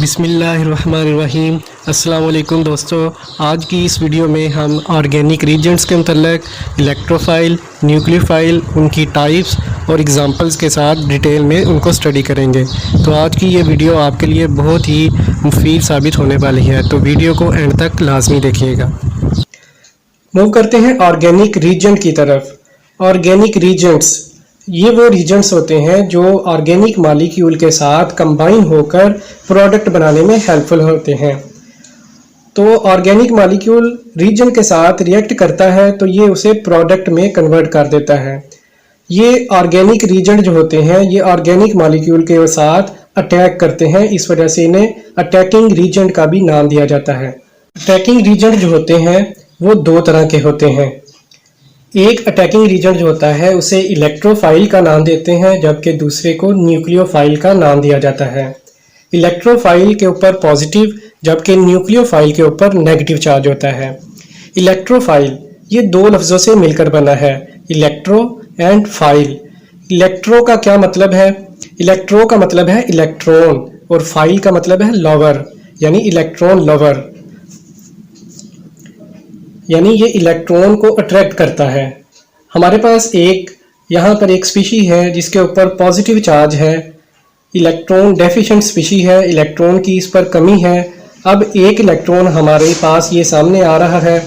बिस्मिल्लाहिर्रहमानिर्रहीम। अस्सलाम वालेकुम दोस्तों, आज की इस वीडियो में हम ऑर्गेनिक रीजेंट्स के मतलब इलेक्ट्रोफाइल, न्यूक्लियोफाइल, उनकी टाइप्स और एग्जांपल्स के साथ डिटेल में उनको स्टडी करेंगे। तो आज की ये वीडियो आपके लिए बहुत ही मुफीद साबित होने वाली है, तो वीडियो को एंड तक लाजमी देखिएगा। मूव करते हैं ऑर्गेनिक रीजेंट की तरफ। ऑर्गेनिक रीजेंट्स ये वो रीजेंट्स होते हैं जो ऑर्गेनिक मॉलिक्यूल के साथ कंबाइन होकर प्रोडक्ट बनाने में हेल्पफुल होते हैं। तो ऑर्गेनिक मॉलिक्यूल रीजेंट के साथ रिएक्ट करता है तो ये उसे प्रोडक्ट में कन्वर्ट कर देता है। ये ऑर्गेनिक रीजेंट जो होते हैं ये ऑर्गेनिक मॉलिक्यूल के साथ अटैक करते हैं, इस वजह से इन्हें अटैकिंग रीजेंट का भी नाम दिया जाता है। अटैकिंग रीजेंट जो होते हैं वो दो तरह के होते हैं। एक अटैकिंग रीजेंट जो होता है उसे इलेक्ट्रोफाइल का नाम देते हैं, जबकि दूसरे को न्यूक्लियोफाइल का नाम दिया जाता है। इलेक्ट्रोफाइल के ऊपर पॉजिटिव जबकि न्यूक्लियोफाइल के ऊपर नेगेटिव चार्ज होता है। इलेक्ट्रोफाइल ये दो लफ्ज़ों से मिलकर बना है, इलेक्ट्रो एंड फाइल। इलेक्ट्रो का क्या मतलब है? इलेक्ट्रो का मतलब है इलेक्ट्रॉन और फाइल का मतलब है लवर, यानी इलेक्ट्रॉन लवर, यानी ये इलेक्ट्रॉन को अट्रैक्ट करता है। हमारे पास यहाँ पर एक स्पीशी है जिसके ऊपर पॉजिटिव चार्ज है, इलेक्ट्रॉन डेफिशिएंट स्पीशी है, इलेक्ट्रॉन की इस पर कमी है। अब एक इलेक्ट्रॉन हमारे पास ये सामने आ रहा है,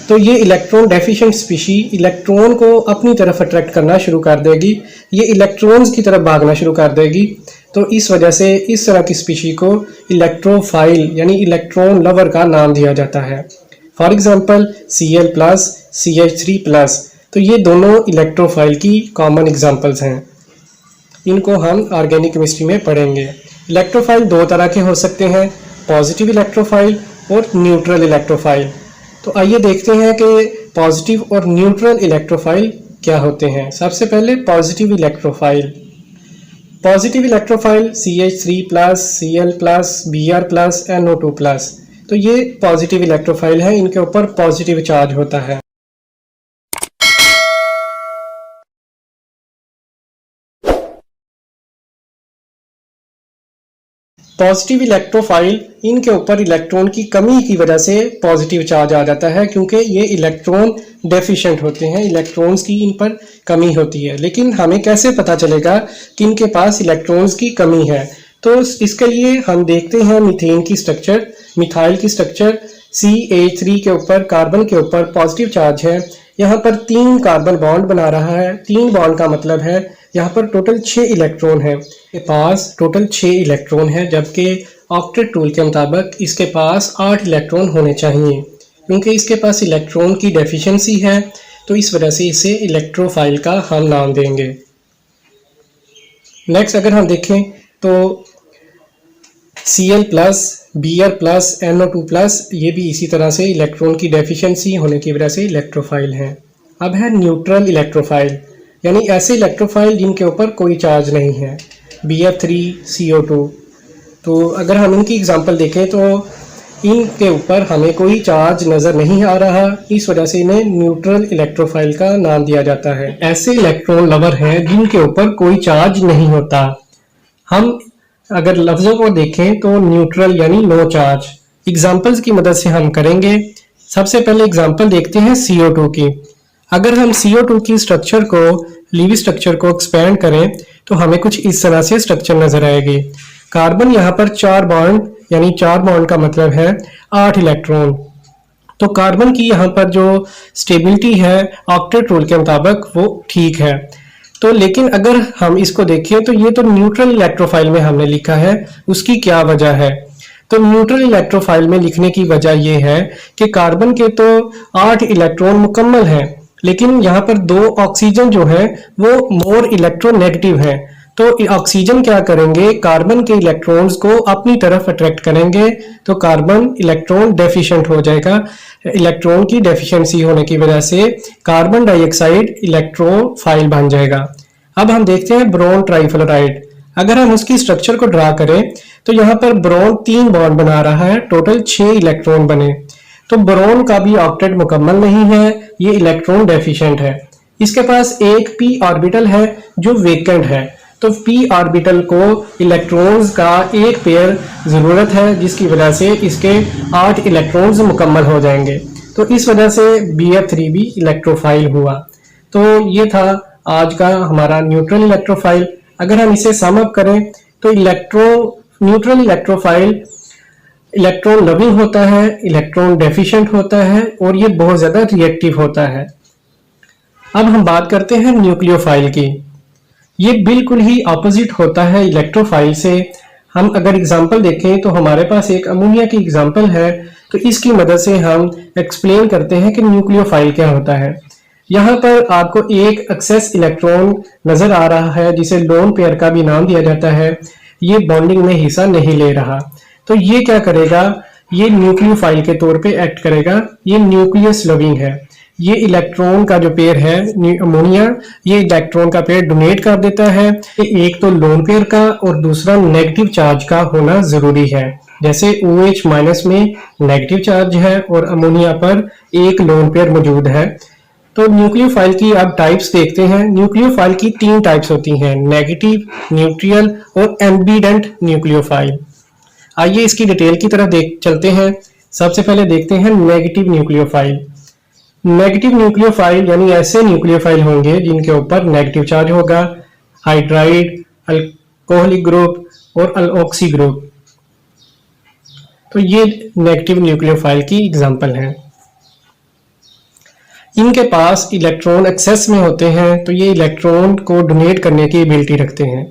तो ये इलेक्ट्रॉन डेफिशिएंट स्पीशी इलेक्ट्रॉन को अपनी तरफ अट्रैक्ट करना शुरू कर देगी, ये इलेक्ट्रॉन्स की तरफ भागना शुरू कर देगी। तो इस वजह से इस तरह की स्पीशी को इलेक्ट्रोफाइल यानी इलेक्ट्रॉन लवर का नाम दिया जाता है। फॉर एग्जाम्पल Cl+, CH3+, तो ये दोनों इलेक्ट्रोफाइल की कॉमन एग्जाम्पल्स हैं। इनको हम ऑर्गेनिक केमिस्ट्री में पढ़ेंगे। इलेक्ट्रोफाइल दो तरह के हो सकते हैं, पॉजिटिव इलेक्ट्रोफाइल और न्यूट्रल इलेक्ट्रोफाइल। तो आइए देखते हैं कि पॉजिटिव और न्यूट्रल इलेक्ट्रोफाइल क्या होते हैं। सबसे पहले positive electrophile. Positive electrophile CH3+, Cl+, Br+, NO2+, तो ये पॉजिटिव इलेक्ट्रोफाइल है, इनके ऊपर पॉजिटिव चार्ज होता है। पॉजिटिव इलेक्ट्रोफाइल इनके ऊपर इलेक्ट्रॉन की कमी की वजह से पॉजिटिव चार्ज आ जाता है, क्योंकि ये इलेक्ट्रॉन डेफिशिएंट होते हैं, इलेक्ट्रॉन्स की इन पर कमी होती है। लेकिन हमें कैसे पता चलेगा कि इनके पास इलेक्ट्रॉन्स की कमी है? तो इसके लिए हम देखते हैं मीथेन की स्ट्रक्चर, मिथाइल की स्ट्रक्चर। CH3 के ऊपर कार्बन के ऊपर पॉजिटिव चार्ज है, यहाँ पर 3 कार्बन बॉन्ड बना रहा है। 3 बॉन्ड का मतलब है यहाँ पर टोटल 6 इलेक्ट्रॉन है, इसके पास टोटल 6 इलेक्ट्रॉन है, जबकि ऑक्टेट रूल के मुताबिक इसके पास 8 इलेक्ट्रॉन होने चाहिए। क्योंकि इसके पास इलेक्ट्रॉन की डेफिशिएंसी है तो इस वजह से इसे इलेक्ट्रोफाइल का हम नाम देंगे। नेक्स्ट अगर हम देखें तो Cl+, Br+, NO2+, ये भी इसी तरह से इलेक्ट्रॉन की डेफिशिएंसी होने की वजह से इलेक्ट्रोफाइल हैं। अब है न्यूट्रल इलेक्ट्रोफाइल, यानी ऐसे इलेक्ट्रोफाइल जिनके ऊपर कोई चार्ज नहीं है, Br3CO2। तो अगर हम इनकी एग्जांपल देखें तो इनके ऊपर हमें कोई चार्ज नज़र नहीं आ रहा, इस वजह से इन्हें न्यूट्रल इलेक्ट्रोफाइल का नाम दिया जाता है। ऐसे इलेक्ट्रॉन लवर हैं जिनके ऊपर कोई चार्ज नहीं होता। हम अगर लफ्ज़ों को देखें तो न्यूट्रल यानी नो चार्ज। एग्जाम्पल्स की मदद से हम करेंगे। सबसे पहले एग्जाम्पल देखते हैं CO2 की। अगर हम CO2 की स्ट्रक्चर को, लीवी स्ट्रक्चर को एक्सपेंड करें तो हमें कुछ इस तरह से स्ट्रक्चर नजर आएगी। कार्बन यहाँ पर 4 बॉन्ड, यानी 4 बॉन्ड का मतलब है 8 इलेक्ट्रॉन। तो कार्बन की यहाँ पर जो स्टेबिलिटी है ऑक्टेट रूल के मुताबिक वो ठीक है। तो लेकिन अगर हम इसको देखें तो ये तो न्यूट्रल इलेक्ट्रोफाइल में हमने लिखा है, उसकी क्या वजह है? तो न्यूट्रल इलेक्ट्रोफाइल में लिखने की वजह ये है कि कार्बन के तो 8 इलेक्ट्रॉन मुकम्मल हैं, लेकिन यहाँ पर 2 ऑक्सीजन जो है वो मोर इलेक्ट्रोनेगेटिव है। तो ऑक्सीजन क्या करेंगे, कार्बन के इलेक्ट्रॉन्स को अपनी तरफ अट्रैक्ट करेंगे, तो कार्बन इलेक्ट्रॉन डेफिशिएंट हो जाएगा। इलेक्ट्रॉन की डेफिशिएंसी होने की वजह से कार्बन डाइऑक्साइड इलेक्ट्रोफाइल बन जाएगा। अब हम देखते हैं बोरोन ट्राइफ्लोराइड। अगर हम उसकी स्ट्रक्चर को ड्रा करें तो यहाँ पर बोरोन 3 बॉन्ड बना रहा है, टोटल 6 इलेक्ट्रॉन बने। तो बोरोन का भी ऑक्टेट मुकम्मल नहीं है, ये इलेक्ट्रॉन डेफिशिएंट है। इसके पास एक p ऑर्बिटल है जो वेकेंट है। तो p ऑर्बिटल को इलेक्ट्रॉन्स का एक पेयर ज़रूरत है, जिसकी वजह से इसके 8 इलेक्ट्रॉन्स मुकम्मल हो जाएंगे। तो इस वजह से Br3 भी इलेक्ट्रोफाइल हुआ। तो ये था आज का हमारा न्यूट्रल इलेक्ट्रोफाइल। अगर हम इसे सम अप करें तो न्यूट्रल इलेक्ट्रोफाइल इलेक्ट्रॉन लविंग होता है, इलेक्ट्रॉन डेफिशिएंट होता है और ये बहुत ज़्यादा रिएक्टिव होता है। अब हम बात करते हैं न्यूक्लियोफाइल की। ये बिल्कुल ही ऑपोजिट होता है इलेक्ट्रोफाइल से। हम अगर एग्जांपल देखें तो हमारे पास एक अमोनिया की एग्जांपल है, तो इसकी मदद से हम एक्सप्लेन करते हैं कि न्यूक्लियोफाइल क्या होता है। यहाँ पर आपको एक एक्सेस इलेक्ट्रॉन नजर आ रहा है जिसे लोन पेयर का भी नाम दिया जाता है। ये बॉन्डिंग में हिस्सा नहीं ले रहा, तो ये क्या करेगा, ये न्यूक्लियोफाइल के तौर पे एक्ट करेगा। ये न्यूक्लियस लविंग है। ये इलेक्ट्रॉन का जो पेयर है अमोनिया, ये इलेक्ट्रॉन का पेयर डोनेट कर देता है। एक तो लोन पेयर का और दूसरा नेगेटिव चार्ज का होना जरूरी है। जैसे OH माइनस में नेगेटिव चार्ज है और अमोनिया पर एक लोन पेयर मौजूद है। तो न्यूक्लियोफाइल की अब टाइप्स देखते हैं। न्यूक्लियोफाइल की 3 टाइप्स होती हैं, नेगेटिव, न्यूट्रल और एम्बिडेंट न्यूक्लियोफाइल। आइए इसकी डिटेल की तरफ चलते हैं। सबसे पहले देखते हैं नेगेटिव न्यूक्लियोफाइल। नेगेटिव न्यूक्लियोफाइल यानी ऐसे न्यूक्लियोफाइल होंगे जिनके ऊपर नेगेटिव चार्ज होगा, हाइड्राइड, अल्कोहलिक ग्रुप और अल्ऑक्सी ग्रुप। तो ये नेगेटिव न्यूक्लियोफाइल की एग्जांपल हैं। इनके पास इलेक्ट्रॉन एक्सेस में होते हैं, तो ये इलेक्ट्रॉन को डोनेट करने की एबिलिटी रखते हैं।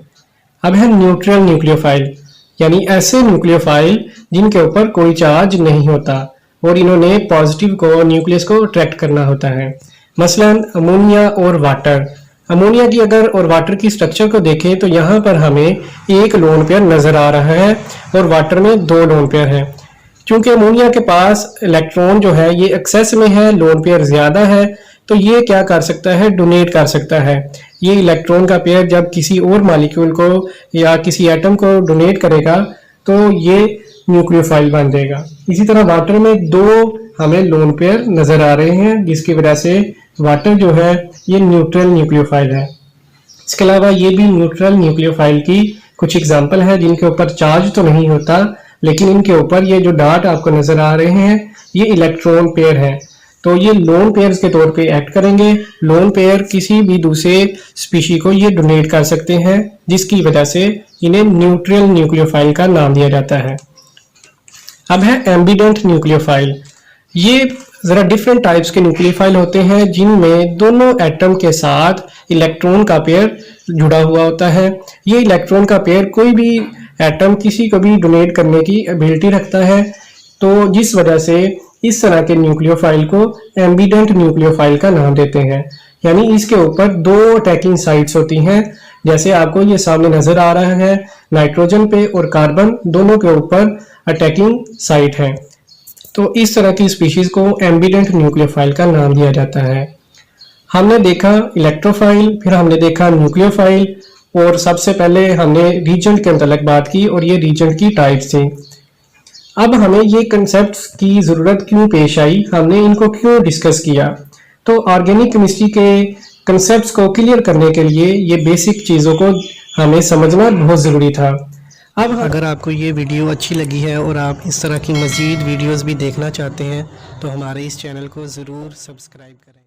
अब है न्यूट्रल न्यूक्लियोफाइल, यानी ऐसे न्यूक्लियोफाइल जिनके ऊपर कोई चार्ज नहीं होता और इन्होंने पॉजिटिव को न्यूक्लियस को अट्रैक्ट करना होता है। मसलन अमोनिया और वाटर। अमोनिया की अगर और वाटर की स्ट्रक्चर को देखें तो यहाँ पर हमें एक लोन पेयर नजर आ रहा है और वाटर में 2 लोन पेयर है। क्योंकि अमोनिया के पास इलेक्ट्रॉन जो है ये एक्सेस में है, लोन पेयर ज्यादा है, तो ये क्या कर सकता है, डोनेट कर सकता है। ये इलेक्ट्रॉन का पेयर जब किसी और मॉलिक्यूल को या किसी एटम को डोनेट करेगा तो ये न्यूक्लियोफाइल बन जाएगा। इसी तरह वाटर में 2 हमें लोन पेयर नजर आ रहे हैं, जिसकी वजह से वाटर जो है ये न्यूट्रल न्यूक्लियोफाइल है। इसके अलावा ये भी न्यूट्रल न्यूक्लियोफाइल की कुछ एग्जाम्पल है जिनके ऊपर चार्ज तो नहीं होता, लेकिन इनके ऊपर ये जो डार्ट आपको नजर आ रहे हैं ये इलेक्ट्रॉन पेयर है। तो ये लोन पेयर्स के तौर पे एक्ट करेंगे। लोन पेयर किसी भी दूसरे स्पीशी को ये डोनेट कर सकते हैं, जिसकी वजह से इन्हें न्यूट्रल न्यूक्लियोफाइल का नाम दिया जाता है। अब है एम्बिडेंट न्यूक्लियोफाइल। ये जरा डिफरेंट टाइप्स के न्यूक्लियोफाइल होते हैं जिनमें दोनों एटम के साथ इलेक्ट्रॉन का पेयर जुड़ा हुआ होता है। ये इलेक्ट्रॉन का पेयर कोई भी एटम किसी को भी डोनेट करने की एबिलिटी रखता है, तो जिस वजह से इस तरह के न्यूक्लियोफाइल को एम्बिडेंट न्यूक्लियोफाइल का नाम देते हैं। यानी इसके ऊपर 2 अटैकिंग साइट्स होती हैं, जैसे आपको ये सामने नजर आ रहा है, नाइट्रोजन पे और कार्बन दोनों के ऊपर अटैकिंग साइट है। तो इस तरह की स्पीशीज को एम्बिडेंट न्यूक्लियोफाइल का नाम दिया जाता है। हमने देखा इलेक्ट्रोफाइल, फिर हमने देखा न्यूक्लियोफाइल और सबसे पहले हमने रीजेंट के मतलब बात की और ये रीजेंट की टाइप्स थी। अब हमें ये कंसेप्ट्स की ज़रूरत क्यों पेश आई, हमने इनको क्यों डिस्कस किया, तो ऑर्गेनिक केमिस्ट्री के कंसेप्ट्स को क्लियर करने के लिए ये बेसिक चीज़ों को हमें समझना बहुत ज़रूरी था। अब अगर आपको ये वीडियो अच्छी लगी है और आप इस तरह की मज़ीद वीडियोस भी देखना चाहते हैं तो हमारे इस चैनल को ज़रूर सब्सक्राइब करें।